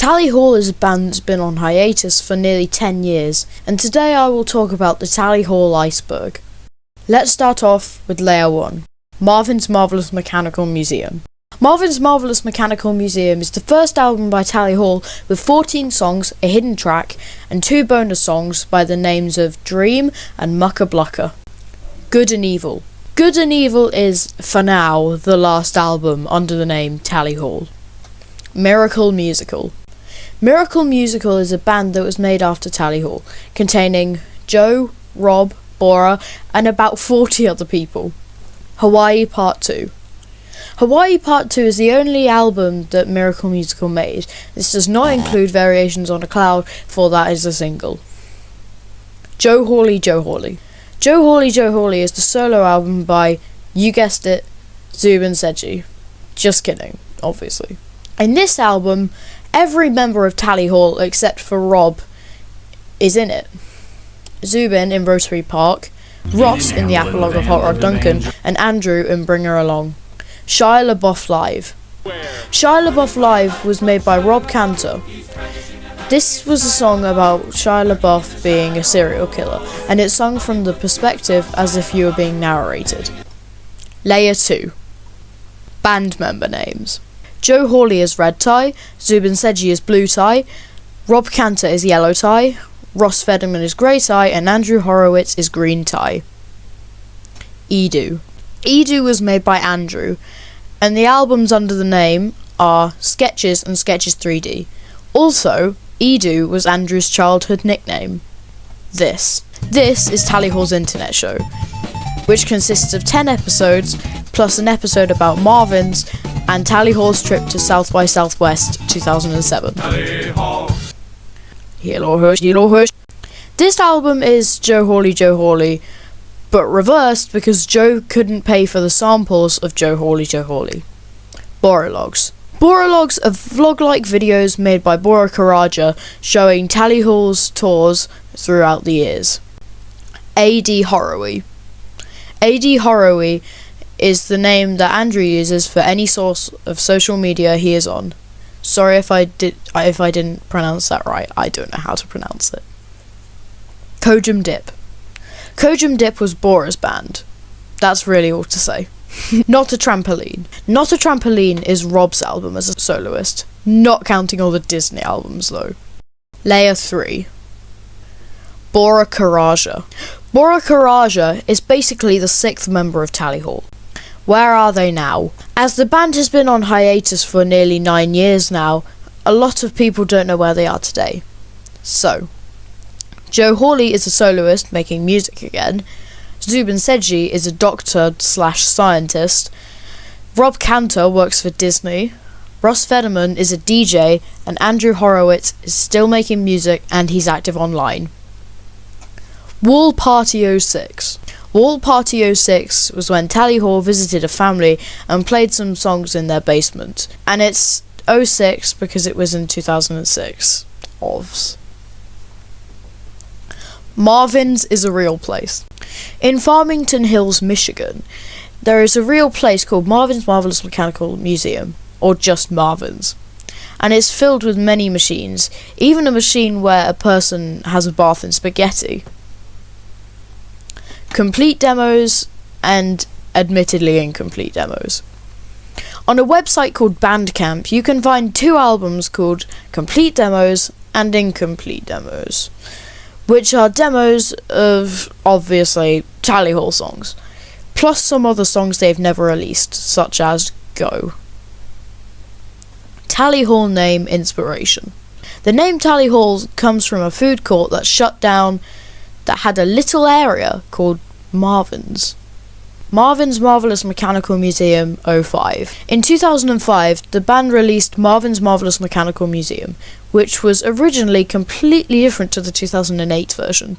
Tally Hall is a band that's been on hiatus for nearly 10 years, and today I will talk about the Tally Hall Iceberg. Let's start off with layer 1, Marvin's Marvelous Mechanical Museum. Marvin's Marvelous Mechanical Museum is the first album by Tally Hall with 14 songs, a hidden track, and 2 bonus songs by the names of Dream and Mucka Blucka. Good and Evil. Good and Evil is, for now, the last album under the name Tally Hall. Miracle Musical. Miracle Musical is a band that was made after Tally Hall, containing Joe, Rob, Bora, and about 40 other people. Hawaii Part 2. Hawaii Part 2 is the only album that Miracle Musical made. This does not include Variations on a Cloud, for that is a single. Joe Hawley, Joe Hawley. Joe Hawley, Joe Hawley is the solo album by, you guessed it, Zubin Seji. Just kidding, obviously. In this album, every member of Tally Hall except for Rob is in it. Zubin in Rotary Park, Ross in the Apologue of Hot Rod Duncan, and Andrew in Bring Her Along. Shia LaBeouf Live. Shia LaBeouf Live was made by Rob Cantor. This was a song about Shia LaBeouf being a serial killer, and it's sung from the perspective as if you were being narrated. Layer 2. Band member names. Joe Hawley is red tie, Zubin Seji is blue tie, Rob Cantor is yellow tie, Ross Federman is grey tie, and Andrew Horowitz is green tie. Edu. Edu was made by Andrew, and the albums under the name are Sketches and Sketches 3D. Also, Edu was Andrew's childhood nickname. This is Tally Hall's internet show, which consists of 10 episodes, plus an episode about Marvin's and Tally Hall's trip to South by Southwest 2007. Hello, hush. This album is Joe Hawley, but reversed because Joe couldn't pay for the samples of Joe Hawley. Boralogs. Boralogs are vlog-like videos made by Bora Karaja showing Tally Hall's tours throughout the years. A.D. Horoway. A.D. Horoway is the name that Andrew uses for any source of social media he is on. Sorry if I didn't pronounce that right. I don't know how to pronounce it. Kojum Dip. Kojum Dip was Bora's band. That's really all to say. Not a Trampoline. Not a Trampoline is Rob's album as a soloist. Not counting all the Disney albums though. Layer 3. Bora Karaja. Bora Karaja is basically the 6th member of Tally Hall. Where are they now? As the band has been on hiatus for nearly 9 years now, a lot of people don't know where they are today. So, Joe Hawley is a soloist making music again, Zubin Seji is a doctor/scientist, Rob Cantor works for Disney, Ross Federman is a DJ, and Andrew Horowitz is still making music and he's active online. Wall Party 06. Wall Party 06 was when Tally Hall visited a family and played some songs in their basement. And it's 06 because it was in 2006. Ovs. Marvin's is a real place. In Farmington Hills, Michigan, there is a real place called Marvin's Marvelous Mechanical Museum, or just Marvin's. And it's filled with many machines, even a machine where a person has a bath in spaghetti. Complete demos and admittedly incomplete demos. On a website called Bandcamp, you can find 2 albums called Complete Demos and Incomplete Demos, which are demos of, obviously, Tally Hall songs, plus some other songs they've never released, such as Go. Tally Hall name inspiration. The name Tally Hall comes from a food court that shut down that had a little area called Marvin's. Marvin's Marvelous Mechanical Museum 05. In 2005, the band released Marvin's Marvelous Mechanical Museum, which was originally completely different to the 2008 version.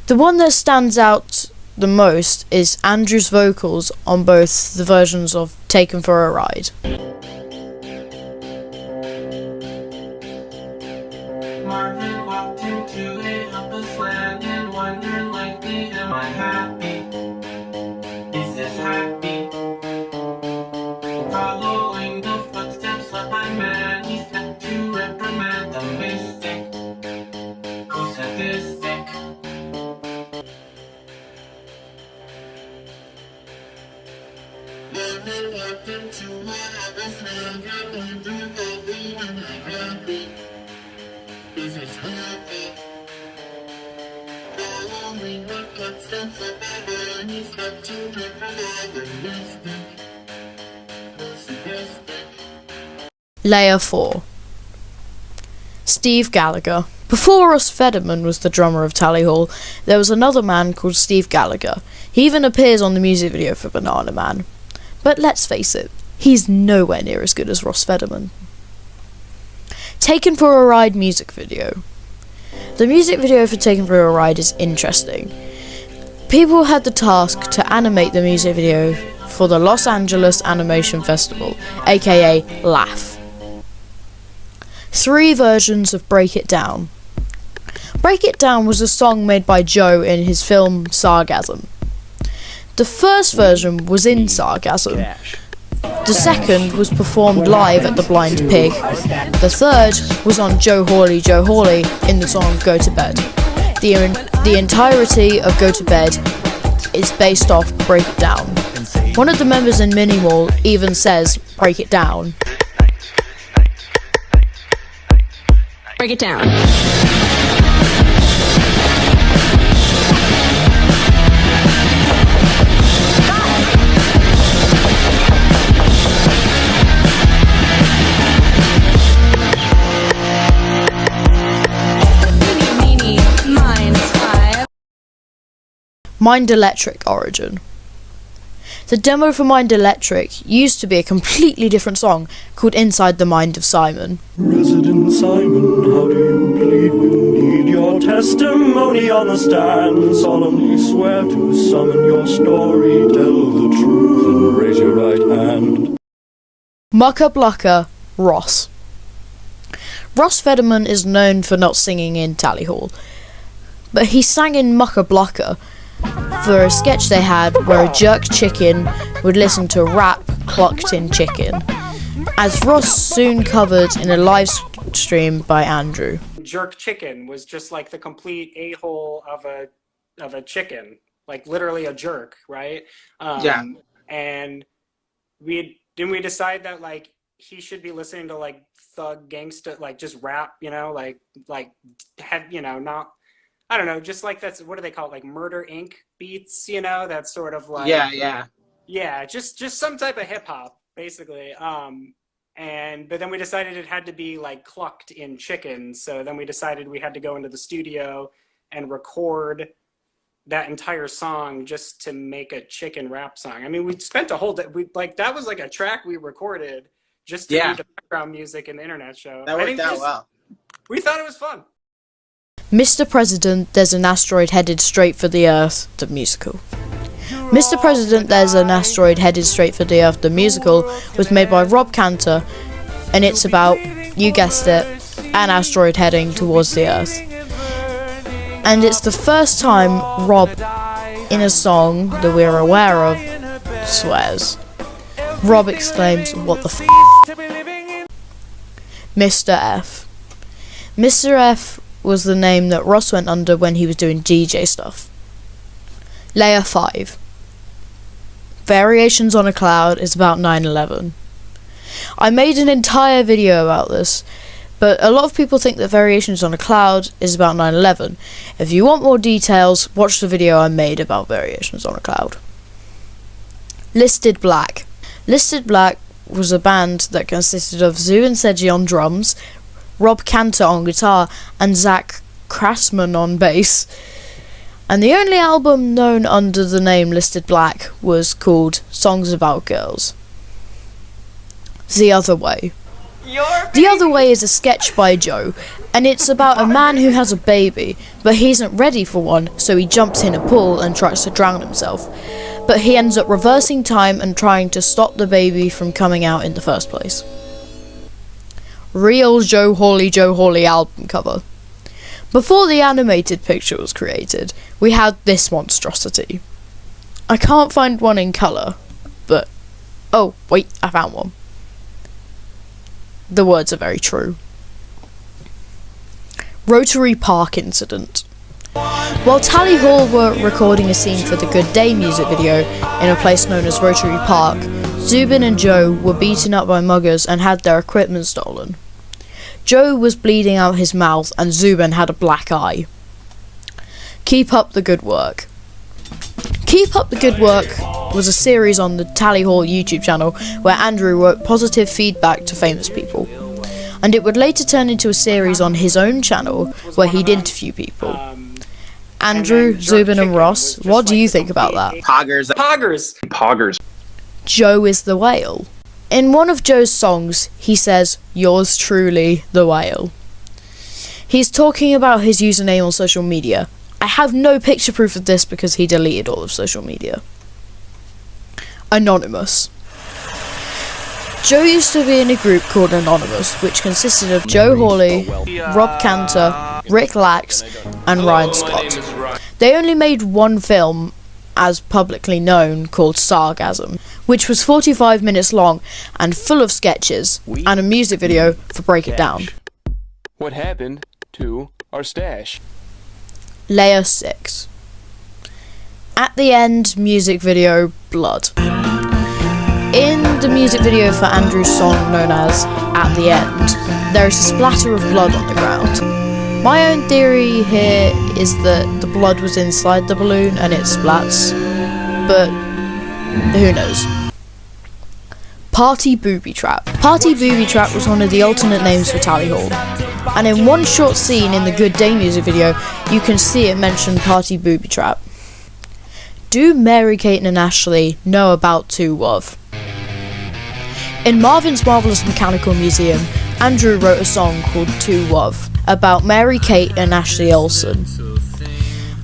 The one that stands out the most is Andrew's vocals on both the versions of Taken for a Ride. Marvin walked into a helpless land and wondered lately, am I happy? Is this happy? Following the footsteps of my man, he stepped to represent Layer 4. Steve Gallagher. Before Russ Federman was the drummer of Tally Hall, there was another man called Steve Gallagher. He even appears on the music video for Banana Man. But let's face it, he's nowhere near as good as Russ Federman. Taken for a Ride music video. The music video for Taken for a Ride is interesting. People had the task to animate the music video for the Los Angeles Animation Festival, aka LAF. 3 versions of Break It Down. Break It Down was a song made by Joe in his film Sargasm. The first version was in Sargasm. The second was performed live at the Blind Pig. The third was on Joe Hawley in the song Go to Bed. The entirety of Go to Bed is based off Break It Down. One of the members in Minimal even says Break It Down. Break it down. Mind Electric origin. The demo for Mind Electric used to be a completely different song called Inside the Mind of Simon. Resident Simon, how do you plead? We need your testimony on the stand. Solemnly swear to summon your story. Tell the truth and raise your right hand. Mucka Blucka, Ross. Ross Federman is known for not singing in Tally Hall, but he sang in Mucka Blucka for a sketch they had where a jerk chicken would listen to rap clucked in chicken, as Ross soon covered in a live stream by Andrew. Jerk chicken was just like the complete a-hole of a chicken, like literally a jerk, right? Yeah. And we decide that like he should be listening to like thug gangsta, like just rap, you know, like have, you know, not, I don't know, just like that's, what do they call it, like Murder Inc. beats, you know, that's sort of like yeah, just some type of hip hop basically. But then we decided it had to be like clucked in chicken, so then we decided we had to go into the studio and record that entire song just to make a chicken rap song. I mean, we spent a whole day, that was like a track we recorded just to do the background music in the internet show. That worked out well. We thought it was fun. Mr. President, There's an Asteroid Headed Straight for the Earth, the musical. Mr. President, There's an Asteroid Headed Straight for the Earth, the musical, was made by Rob Cantor, and it's about, you guessed it, an asteroid heading towards the Earth. And it's the first time Rob, in a song that we're aware of, swears. Rob exclaims, "What the f***?" Mr. F. Mr. F was the name that Ross went under when he was doing DJ stuff. Layer 5. Variations on a Cloud is about 9/11. I made an entire video about this, but a lot of people think that Variations on a Cloud is about 9/11. If you want more details, watch the video I made about Variations on a Cloud. Listed Black. Listed Black was a band that consisted of Zoo and Seji on drums, Rob Cantor on guitar, and Zach Krassman on bass. And the only album known under the name Listed Black was called Songs About Girls. The Other Way. The Other Way is a sketch by Joe, and it's about a man who has a baby, but he isn't ready for one, so he jumps in a pool and tries to drown himself. But he ends up reversing time and trying to stop the baby from coming out in the first place. Real Joe Hawley album cover. Before the animated picture was created, we had this monstrosity. I can't find one in colour, but... oh, wait, I found one. The words are very true. Rotary Park Incident. While Tally Hall were recording a scene for the Good Day music video in a place known as Rotary Park, Zubin and Joe were beaten up by muggers and had their equipment stolen. Joe was bleeding out his mouth and Zubin had a black eye. Keep Up the Good Work. Keep Up the Good Work was a series on the Tally Hall YouTube channel where Andrew wrote positive feedback to famous people. And it would later turn into a series on his own channel where he'd interview people. Andrew, Zubin and Ross, what do you think about that? Poggers. Joe is the whale. In one of Joe's songs, he says, "Yours truly, the whale." He's talking about his username on social media. I have no picture proof of this because he deleted all of social media. Anonymous. Joe used to be in a group called Anonymous, which consisted of Joe Hawley, Rob Cantor, Rick Lax, and Ryan Scott. They only made one film, as publicly known, called Sargasm, which was 45 minutes long and full of sketches, and a music video for Break It Down. What happened to our stash? Layer 6. At the end, music video, Blood. In the music video for Andrew's song known as At the End, there is a splatter of blood on the ground. My own theory here is that the blood was inside the balloon and it splats, but who knows. Party Booby Trap. Party Booby Trap was one of the alternate names for Tally Hall, and in one short scene in the Good Day music video, you can see it mention Party Booby Trap. Do Mary, Kate and Ashley know about Two Wov? In Marvin's Marvelous Mechanical Museum, Andrew wrote a song called Two Wov about Mary, Kate and Ashley Olsen.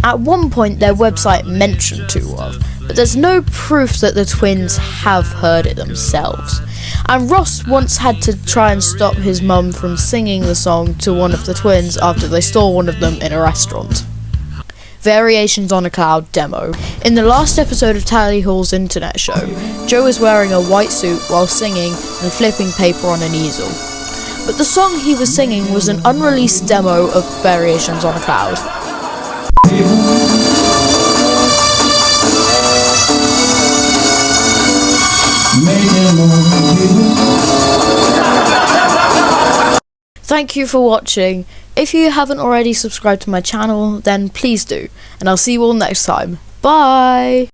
At one point their website mentioned Two Wov, but there's no proof that the twins have heard it themselves. And Ross once had to try and stop his mum from singing the song to one of the twins after they stole one of them in a restaurant. Variations on a Cloud demo. In the last episode of Tally Hall's internet show, Joe is wearing a white suit while singing and flipping paper on an easel. But the song he was singing was an unreleased demo of Variations on a Cloud. Thank you for watching. If you haven't already subscribed to my channel, then please do, and I'll see you all next time. Bye!